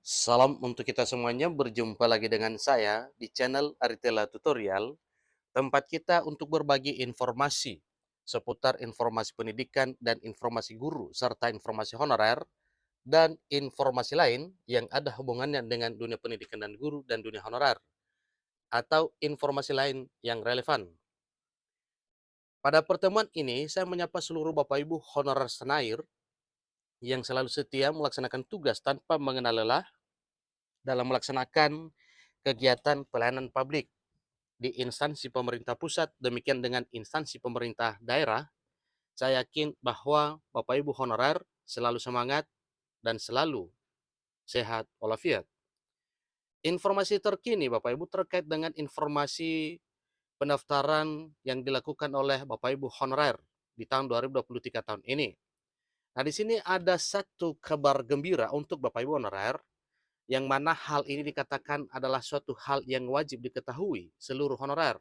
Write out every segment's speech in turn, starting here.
Salam untuk kita semuanya, berjumpa lagi dengan saya di channel Aritela Tutorial, tempat kita untuk berbagi informasi seputar informasi pendidikan dan informasi guru, serta informasi honorer, dan informasi lain yang ada hubungannya dengan dunia pendidikan dan guru dan dunia honorer, atau informasi lain yang relevan. Pada pertemuan ini, saya menyapa seluruh Bapak Ibu honorer senair yang selalu setia melaksanakan tugas tanpa mengenal lelah dalam melaksanakan kegiatan pelayanan publik di instansi pemerintah pusat, demikian dengan instansi pemerintah daerah. Saya yakin bahwa Bapak Ibu honorer selalu semangat dan selalu sehat walafiat. Informasi terkini Bapak Ibu terkait dengan informasi pendaftaran yang dilakukan oleh Bapak Ibu honorer di tahun 2023 tahun ini. Nah, di sini ada satu kabar gembira untuk Bapak Ibu honorer, yang mana hal ini dikatakan adalah suatu hal yang wajib diketahui seluruh honorer.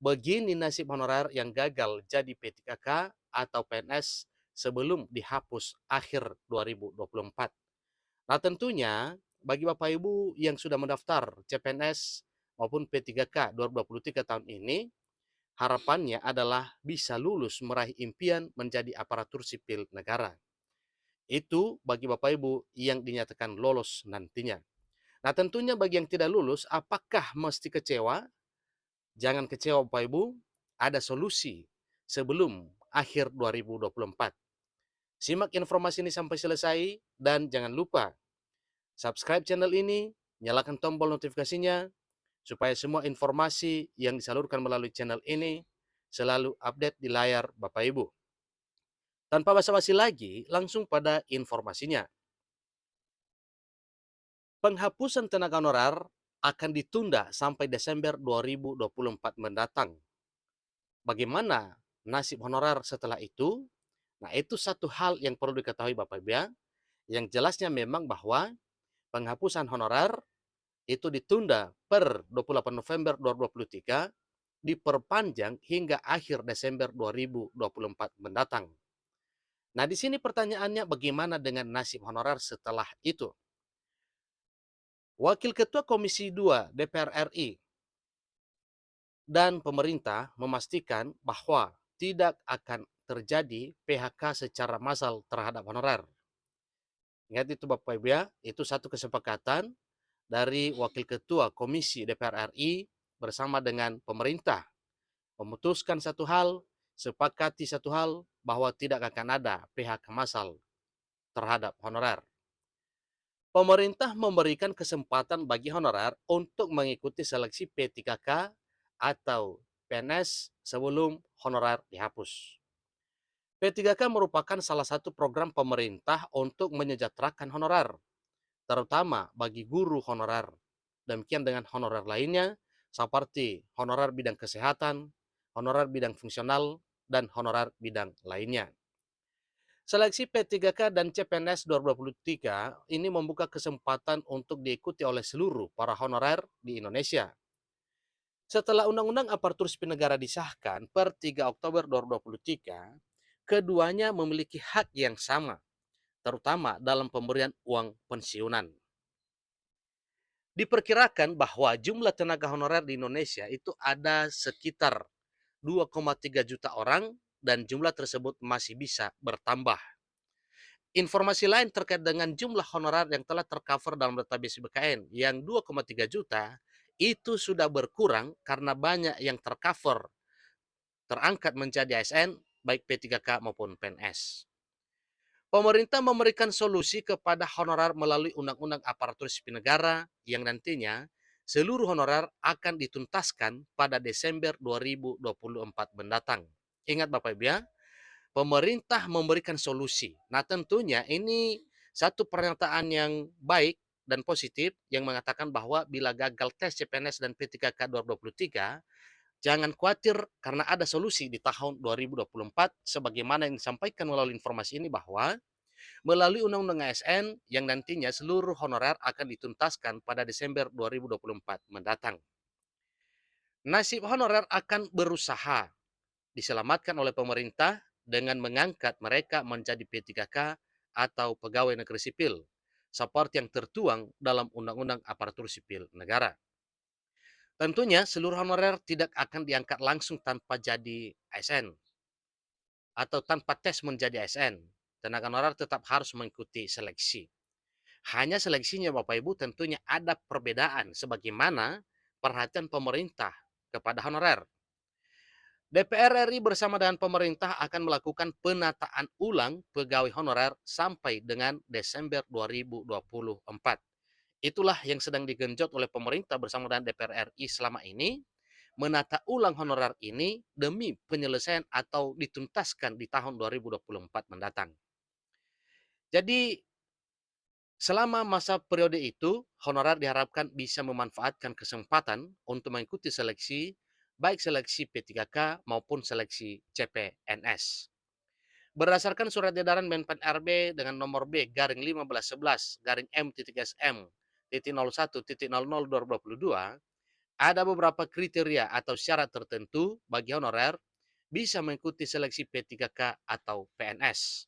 Begini nasib honorer yang gagal jadi P3K atau PNS sebelum dihapus akhir 2024. Nah, tentunya bagi Bapak Ibu yang sudah mendaftar CPNS maupun P3K 2023 tahun ini, harapannya adalah bisa lulus meraih impian menjadi aparatur sipil negara. Itu bagi Bapak Ibu yang dinyatakan lolos nantinya. Nah, tentunya bagi yang tidak lulus, apakah mesti kecewa? Jangan kecewa Bapak Ibu, ada solusi sebelum akhir 2024. Simak informasi ini sampai selesai dan jangan lupa subscribe channel ini, nyalakan tombol notifikasinya supaya semua informasi yang disalurkan melalui channel ini selalu update di layar Bapak Ibu. Tanpa basa-basi lagi, langsung pada informasinya. Penghapusan tenaga honorer akan ditunda sampai Desember 2024 mendatang. Bagaimana nasib honorer setelah itu? Nah, itu satu hal yang perlu diketahui Bapak Ibu ya. Yang jelasnya memang bahwa penghapusan honorer itu ditunda per 28 November 2023, diperpanjang hingga akhir Desember 2024 mendatang. Nah, di sini pertanyaannya bagaimana dengan nasib honorer setelah itu? Wakil Ketua Komisi 2 DPR RI dan pemerintah memastikan bahwa tidak akan terjadi PHK secara massal terhadap honorer. Ingat itu Bapak Ibu ya, itu satu kesepakatan dari Wakil Ketua Komisi DPR RI bersama dengan pemerintah. Memutuskan satu hal, sepakati satu hal, bahwa tidak akan ada PHK massal terhadap honorer. Pemerintah memberikan kesempatan bagi honorer untuk mengikuti seleksi P3K atau PNS sebelum honorer dihapus. P3K merupakan salah satu program pemerintah untuk menyejahterakan honorer, terutama bagi guru honorer. Demikian dengan honorer lainnya, seperti honorer bidang kesehatan, honorer bidang fungsional, dan honorer bidang lainnya. Seleksi P3K dan CPNS 2023 ini membuka kesempatan untuk diikuti oleh seluruh para honorer di Indonesia. Setelah Undang-Undang Aparatur Sipil Negara disahkan per 3 Oktober 2023, keduanya memiliki hak yang sama, terutama dalam pemberian uang pensiunan. Diperkirakan bahwa jumlah tenaga honorer di Indonesia itu ada sekitar 2,3 juta orang dan jumlah tersebut masih bisa bertambah. Informasi lain terkait dengan jumlah honorer yang telah tercover dalam database BKN yang 2,3 juta itu sudah berkurang karena banyak yang tercover terangkat menjadi ASN baik P3K maupun PNS. Pemerintah memberikan solusi kepada honorer melalui Undang-Undang Aparatur Sipil Negara yang nantinya seluruh honorer akan dituntaskan pada Desember 2024 mendatang. Ingat Bapak Ibu ya, pemerintah memberikan solusi. Nah, tentunya ini satu pernyataan yang baik dan positif yang mengatakan bahwa bila gagal tes CPNS dan P3K 2023, jangan khawatir karena ada solusi di tahun 2024 sebagaimana yang disampaikan melalui informasi ini bahwa melalui Undang-Undang ASN yang nantinya seluruh honorer akan dituntaskan pada Desember 2024 mendatang. Nasib honorer akan berusaha diselamatkan oleh pemerintah dengan mengangkat mereka menjadi P3K atau pegawai negeri sipil seperti yang tertuang dalam Undang-Undang Aparatur Sipil Negara. Tentunya seluruh honorer tidak akan diangkat langsung tanpa jadi ASN atau tanpa tes menjadi ASN. Tenaga honorer tetap harus mengikuti seleksi. Hanya seleksinya Bapak Ibu tentunya ada perbedaan sebagaimana perhatian pemerintah kepada honorer. DPR RI bersama dengan pemerintah akan melakukan penataan ulang pegawai honorer sampai dengan Desember 2024. Itulah yang sedang digenjot oleh pemerintah bersama dengan DPR RI selama ini, menata ulang honorer ini demi penyelesaian atau dituntaskan di tahun 2024 mendatang. Jadi selama masa periode itu, honorer diharapkan bisa memanfaatkan kesempatan untuk mengikuti seleksi, baik seleksi P3K maupun seleksi CPNS. Berdasarkan surat edaran Menpan RB dengan nomor B garing 1511 garing M.SM 01.00 ada beberapa kriteria atau syarat tertentu bagi honorer bisa mengikuti seleksi P3K atau PNS.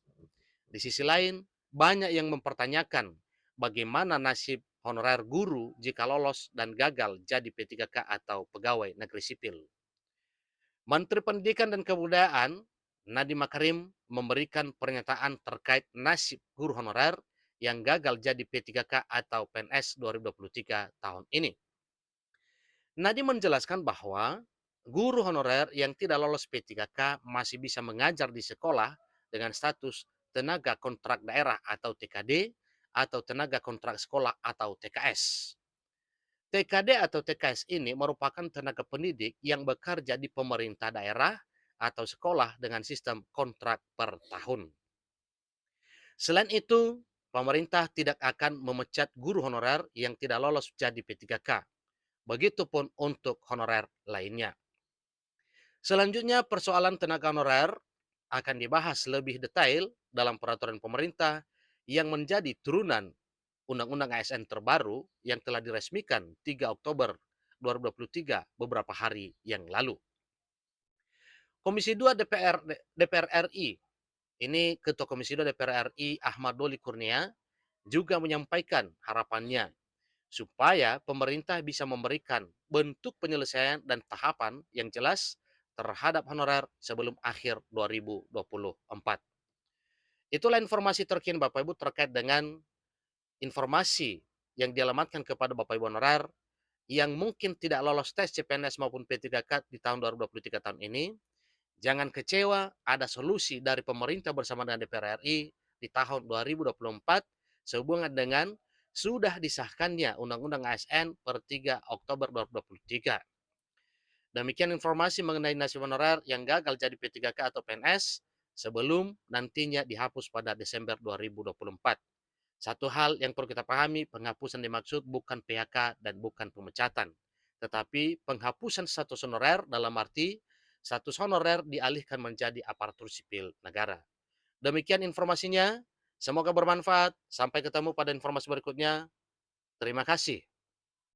Di sisi lain, banyak yang mempertanyakan bagaimana nasib honorer guru jika lolos dan gagal jadi P3K atau pegawai negeri sipil. Menteri Pendidikan dan Kebudayaan Nadiem Makarim memberikan pernyataan terkait nasib guru honorer yang gagal jadi P3K atau PNS 2023 tahun ini. Nadiem menjelaskan bahwa guru honorer yang tidak lolos P3K masih bisa mengajar di sekolah dengan status tenaga kontrak daerah atau TKD atau tenaga kontrak sekolah atau TKS. TKD atau TKS ini merupakan tenaga pendidik yang bekerja di pemerintah daerah atau sekolah dengan sistem kontrak per tahun. Selain itu, pemerintah tidak akan memecat guru honorer yang tidak lolos jadi P3K. Begitupun untuk honorer lainnya. Selanjutnya, persoalan tenaga honorer akan dibahas lebih detail dalam peraturan pemerintah yang menjadi turunan Undang-Undang ASN terbaru yang telah diresmikan 3 Oktober 2023 beberapa hari yang lalu. Komisi 2 DPR RI, ini Ketua Komisi 2 DPR RI Ahmad Doli Kurnia juga menyampaikan harapannya supaya pemerintah bisa memberikan bentuk penyelesaian dan tahapan yang jelas terhadap honorer sebelum akhir 2024. Itulah informasi terkini Bapak Ibu terkait dengan informasi yang dialamatkan kepada Bapak Ibu honorer yang mungkin tidak lolos tes CPNS maupun P3K di tahun 2023 tahun ini. Jangan kecewa, ada solusi dari pemerintah bersama dengan DPR RI di tahun 2024 sehubungan dengan sudah disahkannya Undang-Undang ASN per 3 Oktober 2023. Demikian informasi mengenai nasib honorer yang gagal jadi P3K atau PNS sebelum nantinya dihapus pada Desember 2024. Satu hal yang perlu kita pahami, penghapusan dimaksud bukan PHK dan bukan pemecatan, tetapi penghapusan status honorer dalam arti status honorer dialihkan menjadi aparatur sipil negara. Demikian informasinya, semoga bermanfaat. Sampai ketemu pada informasi berikutnya. Terima kasih.